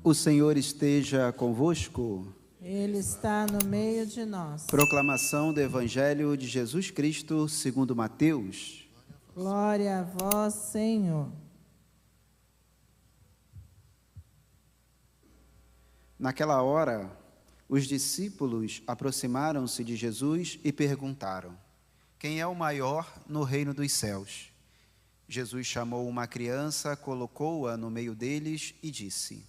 O Senhor esteja convosco. Ele está no meio de nós. Proclamação do Evangelho de Jesus Cristo segundo Mateus. Glória a vós, Senhor. Naquela hora, os discípulos aproximaram-se de Jesus e perguntaram: quem é o maior no reino dos céus? Jesus chamou uma criança, colocou-a no meio deles e disse: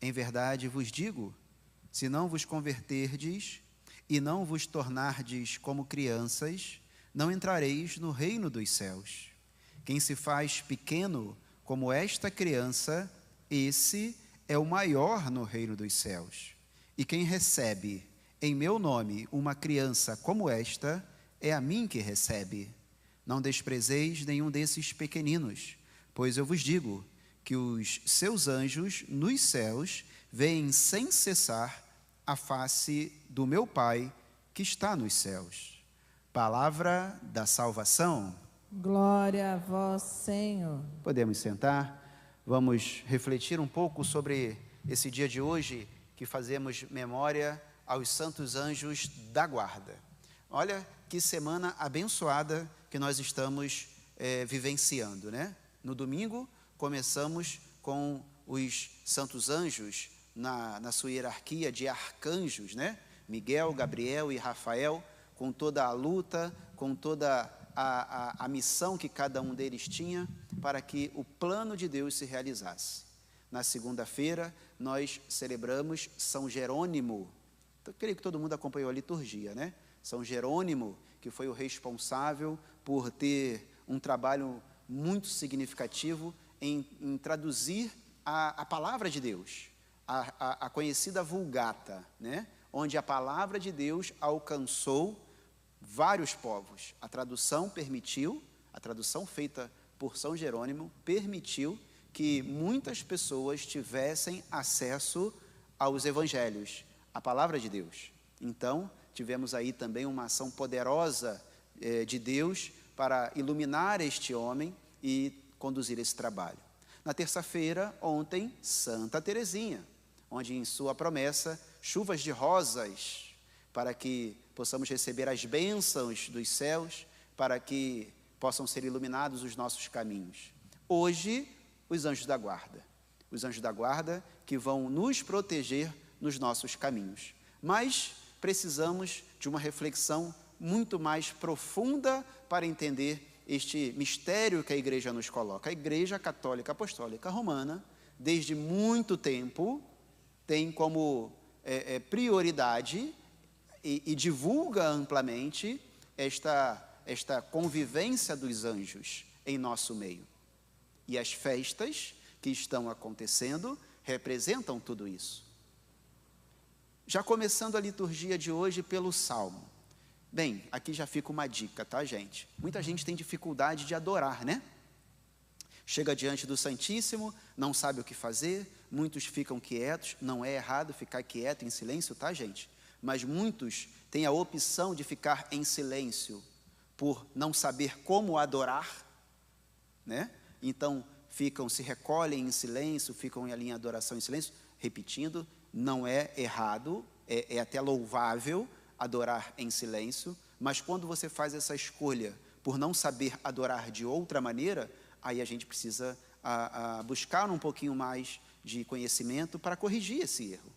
em verdade vos digo, se não vos converterdes e não vos tornardes como crianças, não entrareis no reino dos céus. Quem se faz pequeno como esta criança, esse é o maior no reino dos céus. E quem recebe em meu nome uma criança como esta, é a mim que recebe. Não desprezeis nenhum desses pequeninos, pois eu vos digo que os seus anjos nos céus veem sem cessar a face do meu Pai que está nos céus. Palavra da salvação. Glória a vós, Senhor. Podemos sentar? Vamos refletir um pouco sobre esse dia de hoje que fazemos memória aos santos anjos da guarda. Olha que semana abençoada que nós estamos vivenciando, né? No domingo começamos com os santos anjos na sua hierarquia de arcanjos, né? Miguel, Gabriel e Rafael, com toda a luta, com toda a missão que cada um deles tinha para que o plano de Deus se realizasse. Na segunda-feira, nós celebramos São Jerônimo. Eu creio que todo mundo acompanhou a liturgia, né? São Jerônimo, que foi o responsável por ter um trabalho muito significativo em traduzir a palavra de Deus, a conhecida Vulgata, né? Onde a palavra de Deus alcançou vários povos. A tradução feita por São Jerônimo, permitiu que muitas pessoas tivessem acesso aos evangelhos, à palavra de Deus. Então, tivemos aí também uma ação poderosa de Deus para iluminar este homem e conduzir esse trabalho. Na terça-feira, ontem, Santa Teresinha, onde em sua promessa, chuvas de rosas, para que possamos receber as bênçãos dos céus, para que possam ser iluminados os nossos caminhos. Hoje, os anjos da guarda que vão nos proteger nos nossos caminhos. Mas precisamos de uma reflexão muito mais profunda para entender este mistério que a Igreja nos coloca. A Igreja Católica Apostólica Romana, desde muito tempo, tem como prioridade e divulga amplamente esta convivência dos anjos em nosso meio. E as festas que estão acontecendo representam tudo isso. Já começando a liturgia de hoje pelo Salmo. Bem, aqui já fica uma dica, tá, gente? Muita gente tem dificuldade de adorar, né? Chega diante do Santíssimo, não sabe o que fazer, muitos ficam quietos, não é errado ficar quieto, em silêncio, tá, gente? Mas muitos têm a opção de ficar em silêncio por não saber como adorar, né? Então, se recolhem em silêncio, ficam ali em adoração em silêncio, repetindo, não é errado, é até louvável adorar em silêncio, mas quando você faz essa escolha por não saber adorar de outra maneira, aí a gente precisa buscar um pouquinho mais de conhecimento para corrigir esse erro.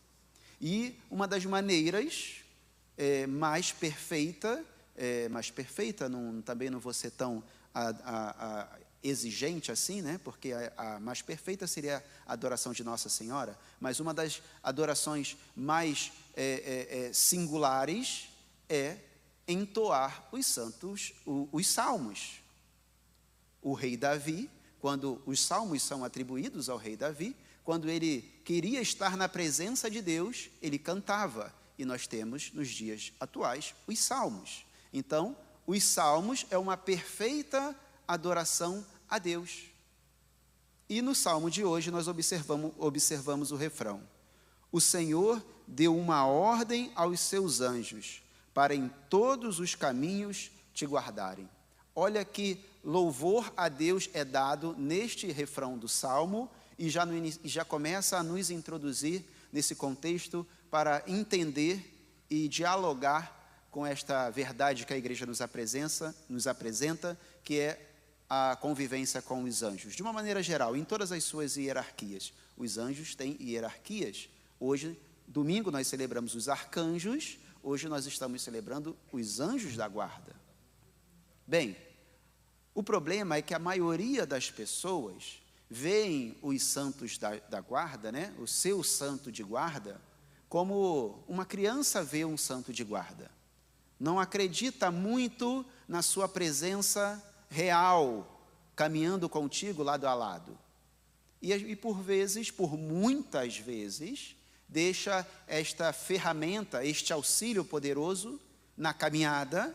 E uma das maneiras mais perfeita, também não vou ser tão exigente assim, né? Porque a mais perfeita seria a adoração de Nossa Senhora, mas uma das adorações mais singulares é entoar os salmos. O rei Davi, quando os salmos são atribuídos ao rei Davi, quando ele queria estar na presença de Deus, ele cantava. E nós temos, nos dias atuais, os salmos. Então, os salmos é uma perfeita adoração a Deus. E no salmo de hoje nós observamos o refrão: o Senhor deu uma ordem aos seus anjos para em todos os caminhos te guardarem. Olha que louvor a Deus é dado neste refrão do salmo e já começa a nos introduzir nesse contexto para entender e dialogar com esta verdade que a igreja nos apresenta, que é a convivência com os anjos. De uma maneira geral, em todas as suas hierarquias. Os anjos têm hierarquias. Hoje, domingo, nós celebramos os arcanjos, hoje nós estamos celebrando os anjos da guarda. Bem, o problema é que a maioria das pessoas veem os santos da guarda, né, o seu santo de guarda, como uma criança vê um santo de guarda. Não acredita muito na sua presença real, caminhando contigo lado a lado. E por vezes, por muitas vezes, deixa esta ferramenta, este auxílio poderoso na caminhada,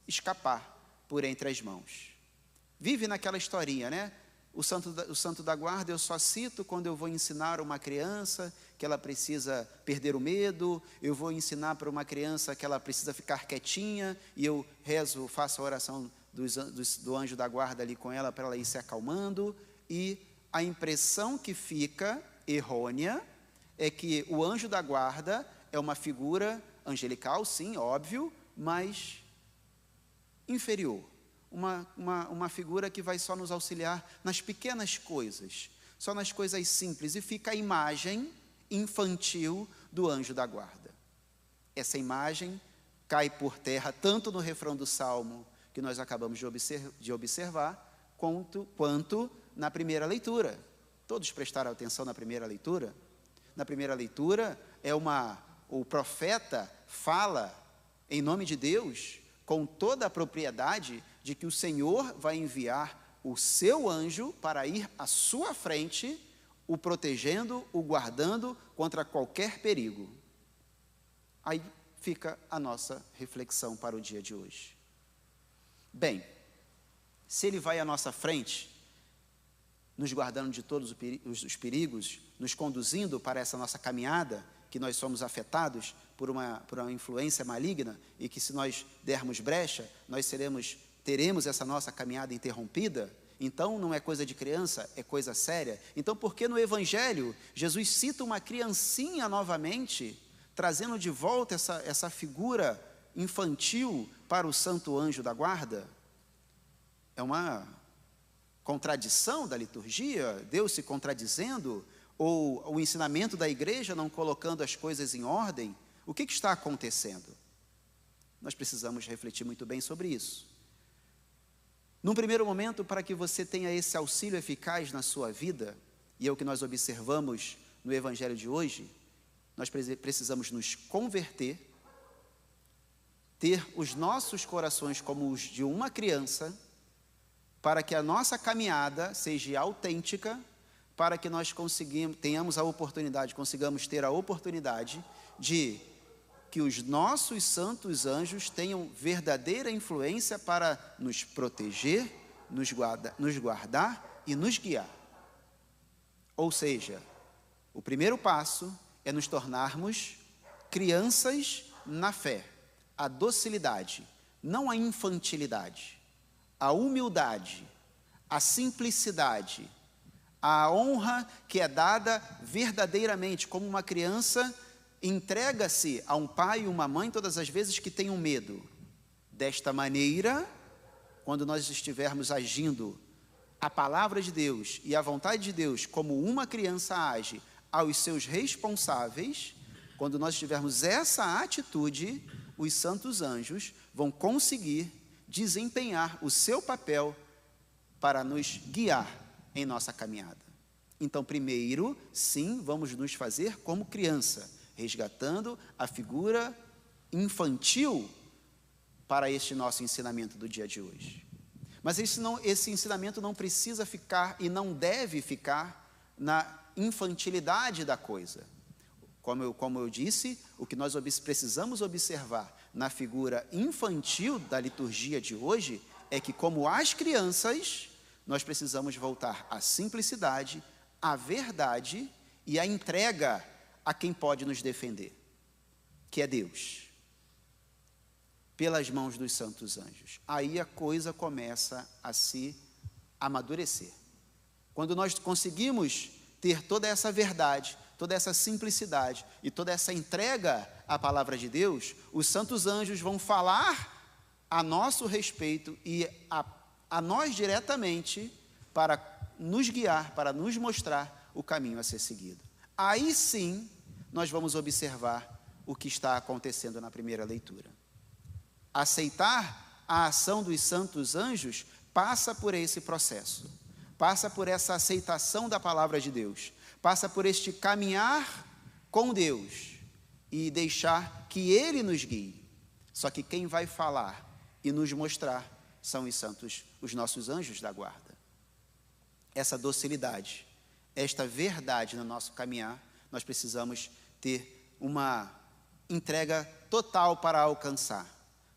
escapar por entre as mãos. Vive naquela historinha, né? O santo da guarda eu só cito quando eu vou ensinar uma criança que ela precisa perder o medo, eu vou ensinar para uma criança que ela precisa ficar quietinha, e eu rezo, faço a oração do anjo da guarda ali com ela, para ela ir se acalmando, e a impressão que fica errônea é que o anjo da guarda é uma figura angelical, sim, óbvio, mas inferior. Uma figura que vai só nos auxiliar nas pequenas coisas, só nas coisas simples, e fica a imagem infantil do anjo da guarda. Essa imagem cai por terra tanto no refrão do Salmo, que nós acabamos de observar, quanto na primeira leitura. Todos prestaram atenção na primeira leitura? Na primeira leitura, o profeta fala em nome de Deus, com toda a propriedade, de que o Senhor vai enviar o seu anjo para ir à sua frente, o protegendo, o guardando contra qualquer perigo. Aí fica a nossa reflexão para o dia de hoje. Bem, se ele vai à nossa frente, nos guardando de todos os perigos, nos conduzindo para essa nossa caminhada, que nós somos afetados por uma influência maligna, e que se nós dermos brecha, nós teremos essa nossa caminhada interrompida. Então não é coisa de criança, é coisa séria. Então por que no Evangelho Jesus cita uma criancinha novamente, trazendo de volta essa figura infantil para o santo anjo da guarda? É uma contradição da liturgia, Deus se contradizendo, ou o ensinamento da igreja não colocando as coisas em ordem? O que está acontecendo? Nós precisamos refletir muito bem sobre isso. Num primeiro momento, para que você tenha esse auxílio eficaz na sua vida, e é o que nós observamos no Evangelho de hoje, nós precisamos nos converter, ter os nossos corações como os de uma criança, para que a nossa caminhada seja autêntica, para que nós consigamos ter a oportunidade de que os nossos santos anjos tenham verdadeira influência para nos proteger, nos guardar e nos guiar. Ou seja, o primeiro passo é nos tornarmos crianças na fé, a docilidade, não a infantilidade, a humildade, a simplicidade, a honra que é dada verdadeiramente, como uma criança entrega-se a um pai e uma mãe todas as vezes que tem um medo. Desta maneira, quando nós estivermos agindo a palavra de Deus e a vontade de Deus como uma criança age aos seus responsáveis, quando nós tivermos essa atitude, os santos anjos vão conseguir desempenhar o seu papel para nos guiar em nossa caminhada. Então, primeiro, sim, vamos nos fazer como criança, resgatando a figura infantil para este nosso ensinamento do dia de hoje. Mas esse ensinamento não precisa ficar e não deve ficar na infantilidade da coisa. Como eu disse, o que nós precisamos observar na figura infantil da liturgia de hoje é que, como as crianças, nós precisamos voltar à simplicidade, à verdade e à entrega a quem pode nos defender, que é Deus, pelas mãos dos santos anjos. Aí a coisa começa a se amadurecer. Quando nós conseguimos ter toda essa verdade, toda essa simplicidade e toda essa entrega à palavra de Deus, os santos anjos vão falar a nosso respeito e a nós diretamente para nos guiar, para nos mostrar o caminho a ser seguido. Aí sim, nós vamos observar o que está acontecendo na primeira leitura. Aceitar a ação dos santos anjos passa por esse processo, passa por essa aceitação da palavra de Deus, passa por este caminhar com Deus e deixar que Ele nos guie. Só que quem vai falar e nos mostrar são os santos, os nossos anjos da guarda. Essa docilidade, esta verdade no nosso caminhar, nós precisamos ter uma entrega total para alcançar,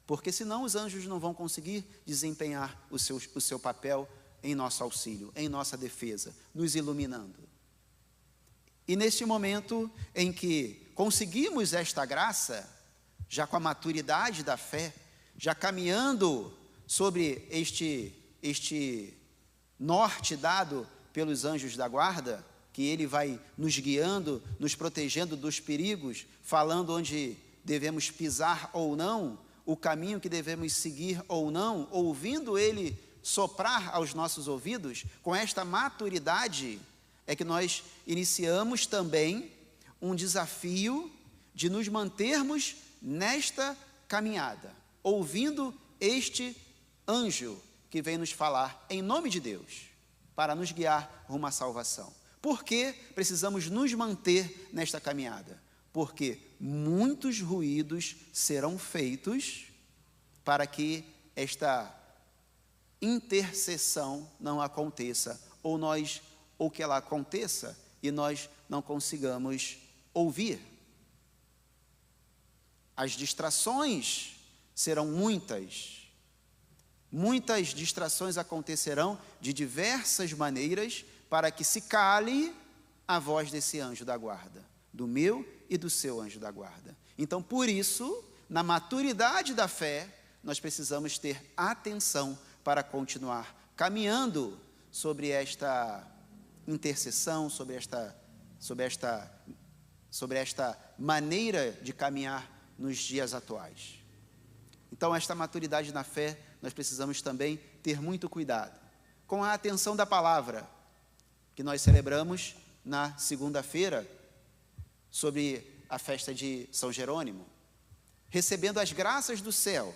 porque senão os anjos não vão conseguir desempenhar o seu papel em nosso auxílio, em nossa defesa, nos iluminando. E neste momento em que conseguimos esta graça, já com a maturidade da fé, já caminhando sobre este norte dado pelos anjos da guarda, que Ele vai nos guiando, nos protegendo dos perigos, falando onde devemos pisar ou não, o caminho que devemos seguir ou não, ouvindo Ele soprar aos nossos ouvidos, com esta maturidade, é que nós iniciamos também um desafio de nos mantermos nesta caminhada, ouvindo este anjo que vem nos falar em nome de Deus, para nos guiar rumo à salvação. Por que precisamos nos manter nesta caminhada? Porque muitos ruídos serão feitos para que esta intercessão não aconteça, ou que ela aconteça e nós não consigamos ouvir. As distrações serão muitas distrações acontecerão de diversas maneiras para que se cale a voz desse anjo da guarda, do meu e do seu anjo da guarda. Então, por isso, na maturidade da fé, nós precisamos ter atenção para continuar caminhando sobre esta intercessão, sobre esta maneira de caminhar nos dias atuais. Então, esta maturidade na fé, nós precisamos também ter muito cuidado com a atenção da palavra que nós celebramos na segunda-feira, sobre a festa de São Jerônimo, recebendo as graças do céu.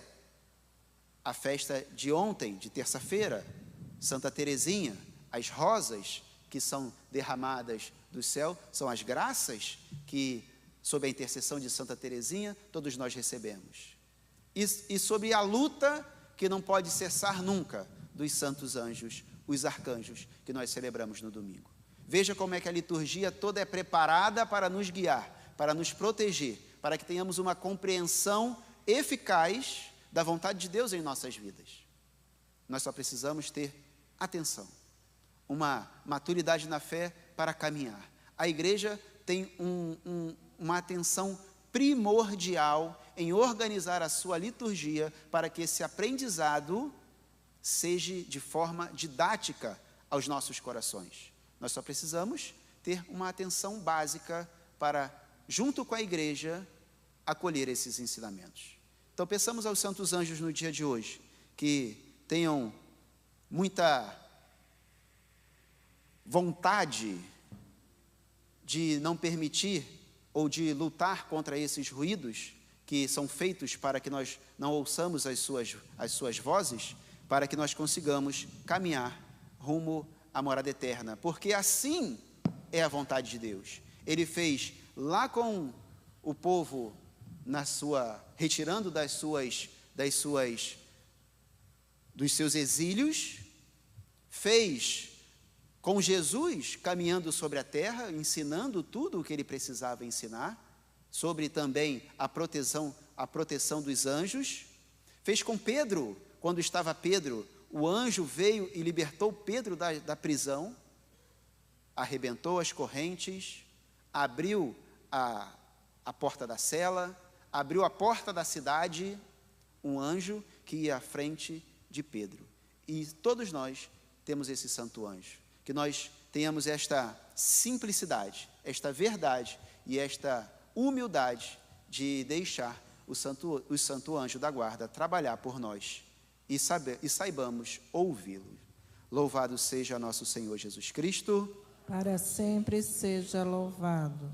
A festa de ontem, de terça-feira, Santa Teresinha, as rosas que são derramadas do céu, são as graças que, sob a intercessão de Santa Teresinha, todos nós recebemos. E sobre a luta que não pode cessar nunca dos santos anjos, os arcanjos, que nós celebramos no domingo. Veja como é que a liturgia toda é preparada para nos guiar, para nos proteger, para que tenhamos uma compreensão eficaz da vontade de Deus em nossas vidas. Nós só precisamos ter atenção, uma maturidade na fé para caminhar. A igreja tem uma atenção primordial em organizar a sua liturgia para que esse aprendizado seja de forma didática aos nossos corações. Nós só precisamos ter uma atenção básica para, junto com a igreja, acolher esses ensinamentos. Então, peçamos aos santos anjos no dia de hoje que tenham muita vontade de não permitir ou de lutar contra esses ruídos que são feitos para que nós não ouçamos as suas vozes, para que nós consigamos caminhar rumo à morada eterna, porque assim é a vontade de Deus. Ele fez lá com o povo retirando dos seus exílios, fez com Jesus caminhando sobre a terra, ensinando tudo o que ele precisava ensinar, sobre também a proteção dos anjos. Fez com Pedro, quando estava Pedro, o anjo veio e libertou Pedro da prisão, arrebentou as correntes, abriu a porta da cela, abriu a porta da cidade, um anjo que ia à frente de Pedro. E todos nós temos esse santo anjo, que nós tenhamos esta simplicidade, esta verdade e esta humildade de deixar o santo anjo da guarda trabalhar por nós e saibamos ouvi-lo. Louvado seja nosso Senhor Jesus Cristo. Para sempre seja louvado.